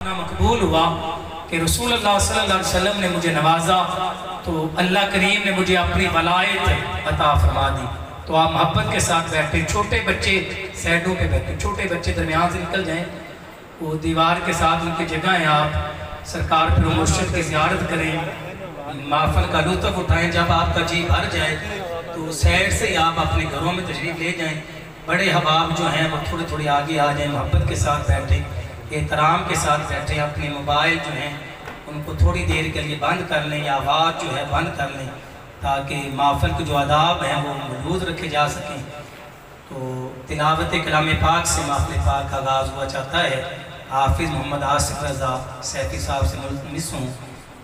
मकबूल हुआ कि रसूलुल्लाह सल्लल्लाहु अलैहि वसल्लम ने मुझे नवाजा तो अल्लाह करीम ने मुझे अपनी वलायत अता फरमा दी। तो आप मोहब्बत के साथ बैठे, छोटे बच्चे साइडों पे बैठे, छोटे बच्चे दरमियान से निकल जाएं, वो दीवार के साथ उनकी जगह है। आप सरकार फिर मुर्शिद की ज़ियारत करें, महफिल का लुत्फ़ उठाएं। जब आपका जी भर जाए तो साइड से आप अपने घरों में तशरीफ़ ले जाएँ। बड़े हबाब जो हैं वो थोड़े थोड़े आगे आ जाएँ, मोहब्बत के साथ बैठें, एहतराम के साथ बैठे। अपने मोबाइल जो हैं उनको थोड़ी देर के लिए बंद कर लें या आवाज़ जो है बंद कर लें, ताकि महफिल के जो आदाब हैं वो मौजूद रखे जा सकें। तो तिलावत कलाम पाक से महफिल पाक का आगाज़ हुआ चाहता है। हाफिज़ मोहम्मद आसिफ रज़ा सैफी साहब से मुल्तमिस हूँ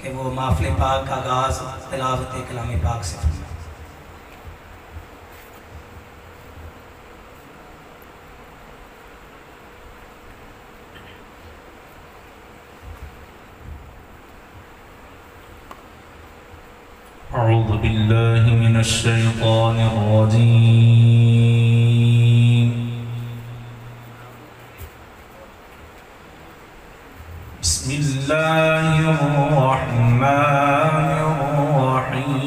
कि वो महफिल पाक का आगाज़ तिलावत कलाम पाक से फरमाएं। अऊज़ु बिल्लाहि मिनश शैतानिर रजीम। बिस्मिल्लाहिर रहमानिर रहीम।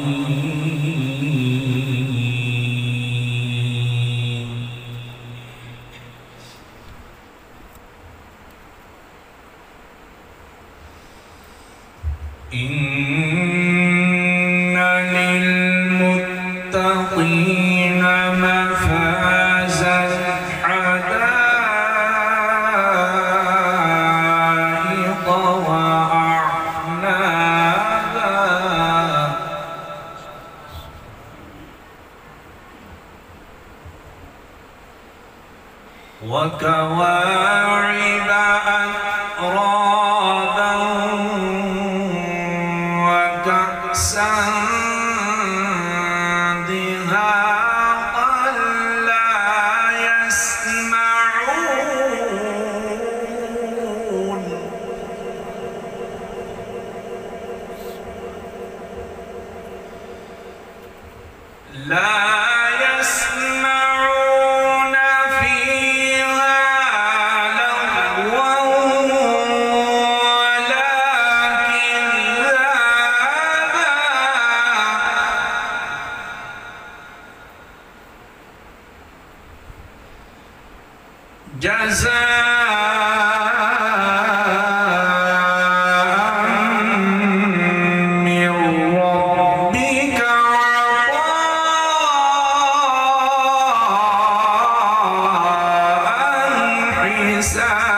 للمتقين مفازا حدائق وأعنابا وكواعب أترابا وكأسا دهاقا لا يسمعون فيها لغوا ولا كذابا جزاء من ربك عطاء حسابا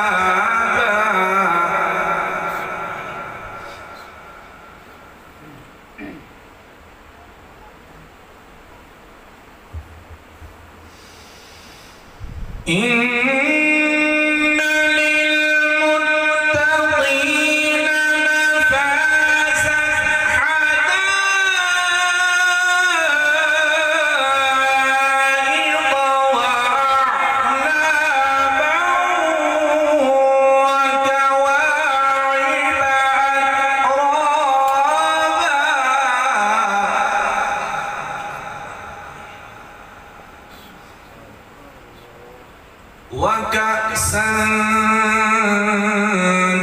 إن للمتقين مفازا حدائق وأعنابا وكواعب أترابا وكأسا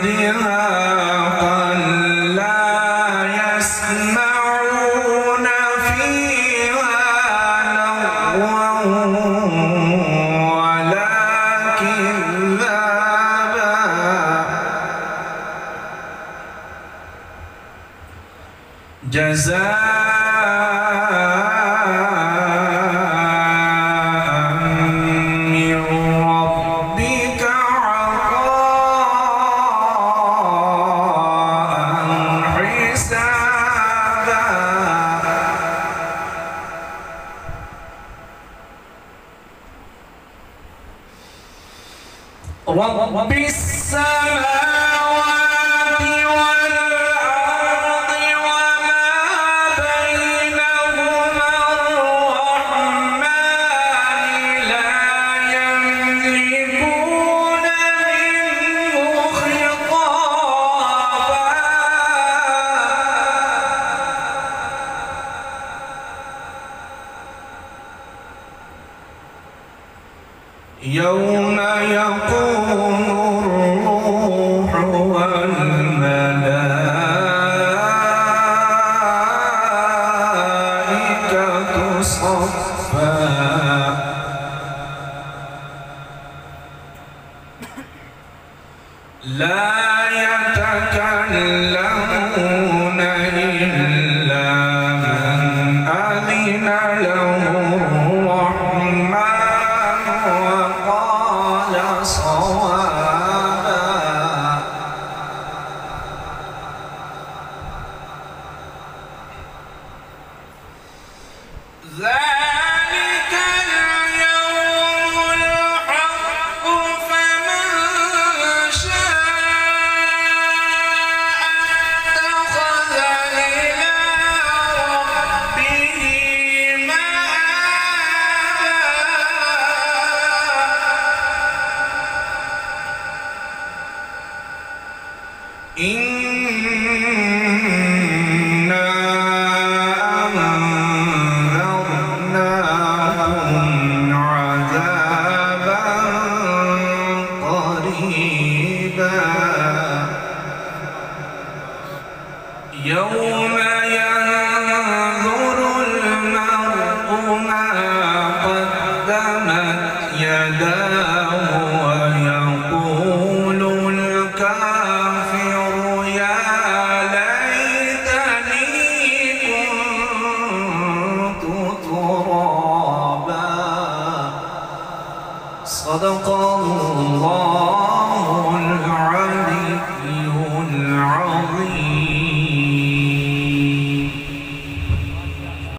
دهاقا لا يسمعون فيها لغوا ولا كذابا جزاء من ربك عطاء حسابا رب السماوات والأرض وما بينهما الرحمن لا يملكون منه خطابا يوم يقوم الروح لا يتكلمون إلا من أذن له الرحمن وقال صوابا. ذلك اليوم الحق فمن شاء اتخذ إلى ربه مآبا. إنا أنذرناكم عذابا قريبا يوم ينظر المرء ما قدمت يداه ويقول الكافر يا ليتني كنت ترابا. صدق الله